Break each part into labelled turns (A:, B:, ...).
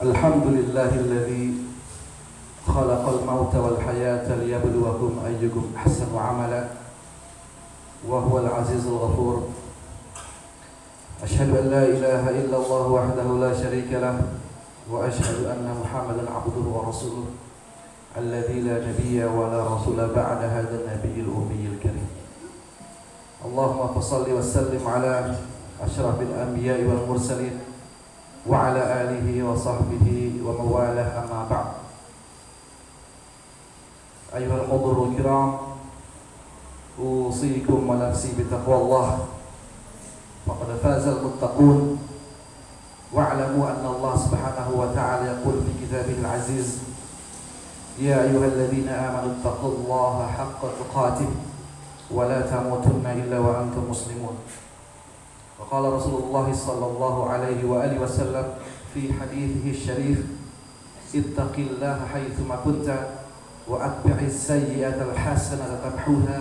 A: Alhamdulillahilladzi khalaqal mauta wal hayata liyabluwakum ayyukum ahsanu amala wa huwal azizul ghafur. Asyhadu an la ilaha illallah wahdahu la syarika lah wa asyhadu anna Muhammadan abduhu wa rasuluh alladzi la nabiyya wa la rasula ba'da hadzal nabiyil ummiyil karim. Allahumma shalli wa sallim ala asyrafil anbiya'i wal mursalin wa ala alihi wa sahbihi wa mawalah, amma ba'd. Ayyuhal hudurul kiram, usikum wa nafsi bitaqwallah, faqad fazal muttaqun. Wa'lamu anna Allah subhanahu wa ta'ala yaqul fi kitabihil aziz, ya ayyuhalladzina amanu taqullaha haqqa tuqatih wa la tamutunna illa wa antum muslimun. وقال رسول الله صلى الله عليه وآله وسلم في حديثه الشريف اتق الله حيثما كنت وأتبع السيئة الحسنة تمحوها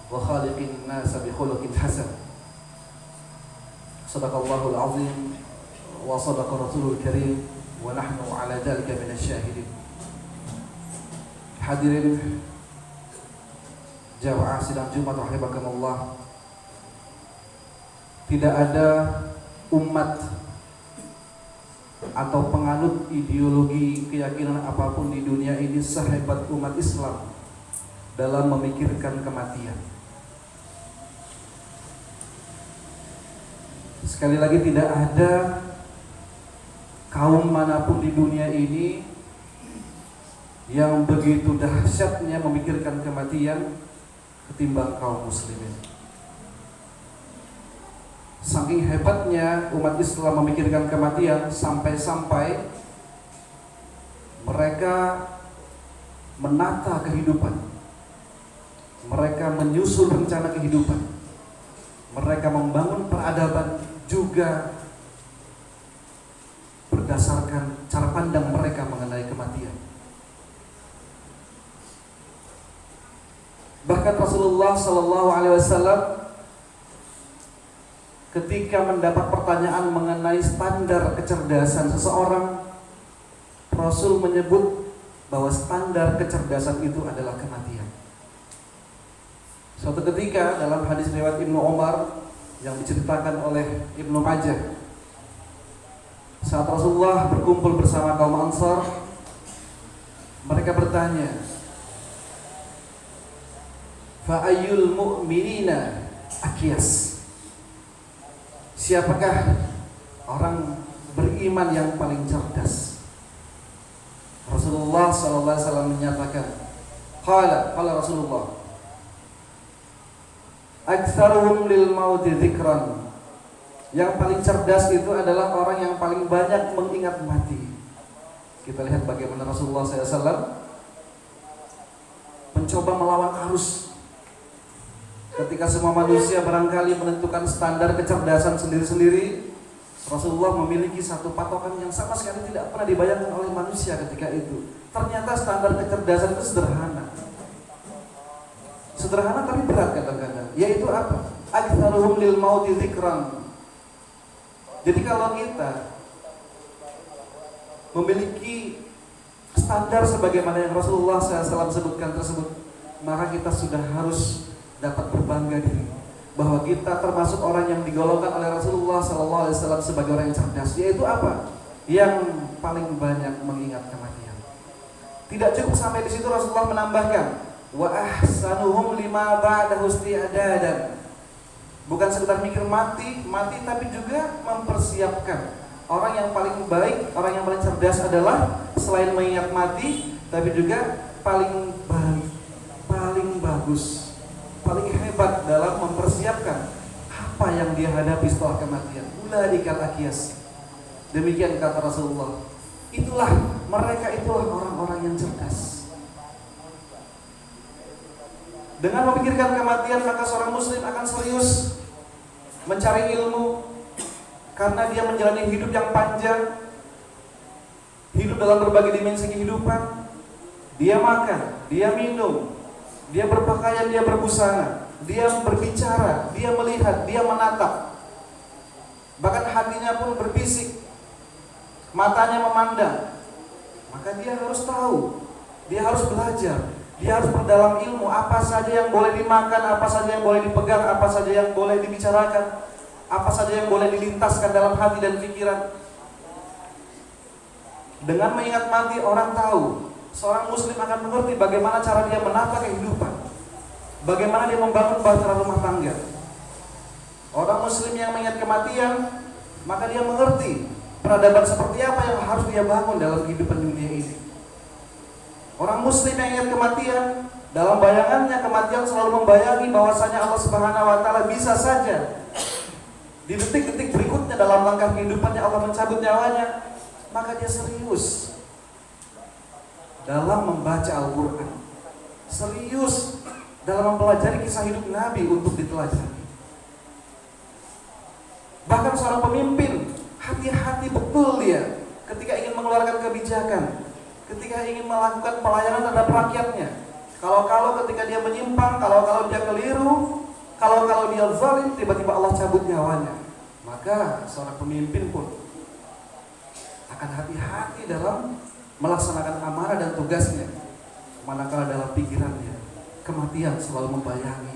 A: وخالق الناس بخلق حسن. صدق الله العظيم وصدق رسوله الكريم ونحن على ذلك من الشاهدين. Hadirin jamaah sidang Jumat rahimakumullah, tidak ada umat atau penganut ideologi keyakinan apapun di dunia ini sehebat umat Islam dalam memikirkan kematian. Sekali lagi, tidak ada kaum manapun di dunia ini yang begitu dahsyatnya memikirkan kematian ketimbang kaum muslimin. Saking hebatnya umat Islam memikirkan kematian, sampai-sampai mereka menata kehidupan, mereka menyusun rencana kehidupan, mereka membangun peradaban juga berdasarkan cara pandang mereka mengenai kematian. Bahkan Rasulullah SAW ketika mendapat pertanyaan mengenai standar kecerdasan seseorang, Rasul menyebut bahwa standar kecerdasan itu adalah kematian. Suatu ketika dalam hadis riwayat Ibnu Umar yang diceritakan oleh Ibnu Majah, saat Rasulullah berkumpul bersama kaum Ansar, mereka bertanya, fa ayyul mu'minina akyas? Siapakah orang beriman yang paling cerdas? Rasulullah SAW menyatakan, qala Rasulullah, aktsaruhum lil mauti dzikran. Yang paling cerdas itu adalah orang yang paling banyak mengingat mati. Kita lihat bagaimana Rasulullah SAW mencoba melawan arus. Ketika semua manusia barangkali menentukan standar kecerdasan sendiri-sendiri, Rasulullah memiliki satu patokan yang sama sekali tidak pernah dibayangkan oleh manusia ketika itu. Ternyata standar kecerdasan itu sederhana. Sederhana tapi berat kadang-kadang. Yaitu apa? Aktsaruhum lil mauti dzikran. Jadi kalau kita memiliki standar sebagaimana yang Rasulullah SAW sebutkan tersebut, maka kita sudah harus dapat berbangga diri bahwa kita termasuk orang yang digolongkan oleh Rasulullah SAW sebagai orang yang cerdas. Yaitu apa? Yang paling banyak mengingat kematian. Tidak cukup sampai di situ, Rasulullah menambahkan, wa ahsanuhum lima ba'dahu isti'dadan. Bukan sekedar mikir mati, tapi juga mempersiapkan. Orang yang paling baik, orang yang paling cerdas adalah selain mengingat mati, tapi juga paling baik, paling bagus, paling hebat dalam mempersiapkan apa yang dia hadapi setelah kematian. Ulaikal akyas. Demikian kata Rasulullah. Mereka itulah orang-orang yang cerdas. Dengan memikirkan kematian, maka seorang muslim akan serius mencari ilmu, karena dia menjalani hidup yang panjang, hidup dalam berbagai dimensi kehidupan. Dia makan, dia minum, dia berpakaian, dia berbusana, dia berbicara, dia melihat, dia menatap. Bahkan hatinya pun berbisik. matanya memandang, maka dia harus tahu, dia harus belajar, dia harus perdalam ilmu, apa saja yang boleh dimakan, apa saja yang boleh dipegang, apa saja yang boleh dibicarakan, apa saja yang boleh dilintaskan dalam hati dan pikiran. Dengan mengingat mati, orang tahu, seorang muslim akan mengerti bagaimana cara dia menata kehidupan, bagaimana dia membangun bahtera rumah tangga. Orang muslim yang mengingat kematian, maka dia mengerti peradaban seperti apa yang harus dia bangun dalam kehidupan dunia ini. Orang muslim yang ingat kematian, dalam bayangannya kematian selalu membayangi bahwasanya Allah Subhanahu wa taala bisa saja di detik-detik berikutnya dalam langkah kehidupannya Allah mencabut nyawanya, maka dia serius dalam membaca Al-Quran, serius dalam mempelajari kisah hidup Nabi untuk ditelajari. Bahkan seorang pemimpin hati-hati betul dia ketika ingin mengeluarkan kebijakan, ketika ingin melakukan pelayanan terhadap rakyatnya. Kalau ketika dia menyimpang, kalau dia keliru, kalau dia zalim, tiba-tiba Allah cabut nyawanya, maka seorang pemimpin pun akan hati-hati dalam melaksanakan amanah dan tugasnya. Manakala dalam pikirannya kematian selalu membayangi.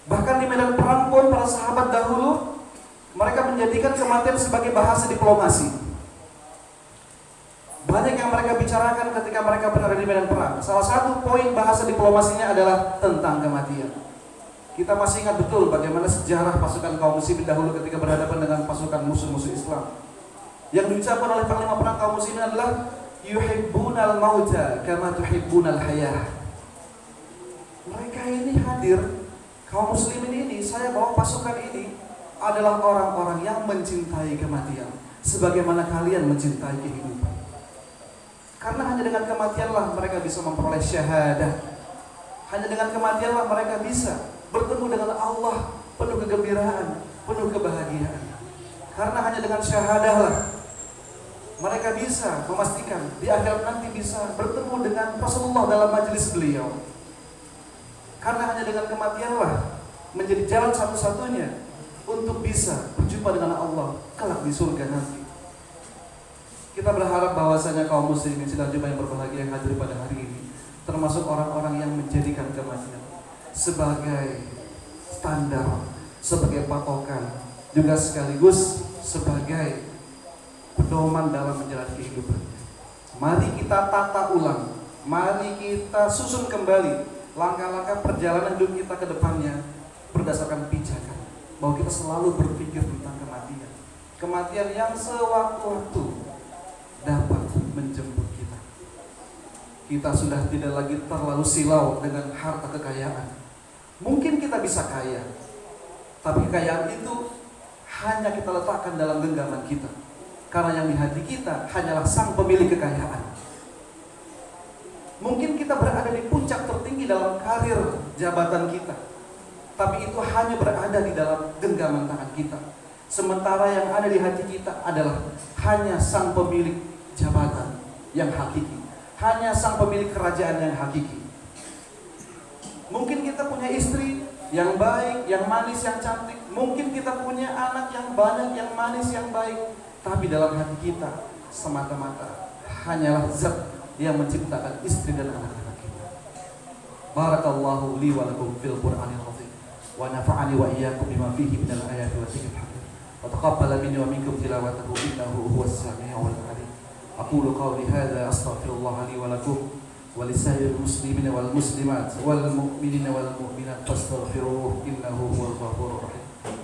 A: Bahkan di medan perang pun para sahabat dahulu mereka menjadikan kematian sebagai bahasa diplomasi. Banyak yang mereka bicarakan ketika mereka berada di medan perang. Salah satu poin bahasa diplomasinya adalah tentang kematian. Kita masih ingat betul bagaimana sejarah pasukan kaum muslimin dahulu ketika berhadapan dengan pasukan musuh-musuh Islam. Yang diucapkan oleh panglima perang kaum muslimin adalah yuhibbunal mauta kama tuhibbunal hayah. Mereka ini hadir, kaum muslimin ini, saya bawa pasukan ini adalah orang-orang yang mencintai kematian sebagaimana kalian mencintai kehidupan. Karena hanya dengan kematianlah mereka bisa memperoleh syahadah. Hanya dengan kematianlah mereka bisa bertemu dengan Allah penuh kegembiraan, penuh kebahagiaan. Karena hanya dengan syahadahlah mereka bisa memastikan di akhirat nanti bisa bertemu dengan Rasulullah dalam majelis beliau. Karena hanya dengan kematianlah menjadi jalan satu-satunya untuk bisa berjumpa dengan Allah kelak di surga nanti. Kita berharap bahwasanya kaum muslimin sidang Jumat yang berbahagia yang hadir pada hari ini termasuk orang-orang yang menjadikan kematian sebagai standar, sebagai patokan, juga sekaligus sebagai pedoman dalam menjalani kehidupannya. Mari kita tata ulang, mari kita susun kembali langkah-langkah perjalanan hidup kita ke depannya berdasarkan pijakan bahwa kita selalu berpikir tentang kematian. Kematian yang sewaktu-waktu dapat menjemput kita. Kita sudah tidak lagi terlalu silau dengan harta kekayaan. Mungkin kita bisa kaya, tapi kekayaan itu hanya kita letakkan dalam genggaman kita. Karena yang di hati kita hanyalah sang pemilik kekayaan. Mungkin kita berada di puncak tertinggi dalam karir jabatan kita, tapi itu hanya berada di dalam genggaman tangan kita. Sementara yang ada di hati kita adalah hanya sang pemilik jabatan yang hakiki, hanya sang pemilik kerajaan yang hakiki. Mungkin kita punya istri yang baik, yang manis, yang cantik. Mungkin kita punya anak yang banyak, yang manis, yang baik. Tapi dalam hati kita semata-mata hanyalah zat yang menciptakan istri dan anak-anak kita. Barakallahu li wa lakum fil Qur'anil azim wa nafa'ani wa iyyakum bima fihi minal ayati wa dzikril hakim. Wa taqabbala minni wa minkum tilawatahu innahu huwas sami'ul 'alim. Aqulu qawli hadza astaghfirullah li wa lakum wa lisairil muslimina wal muslimat wal mu'minina wal mu'minat fastaghfiruhu innahu huwal ghafurur rahim.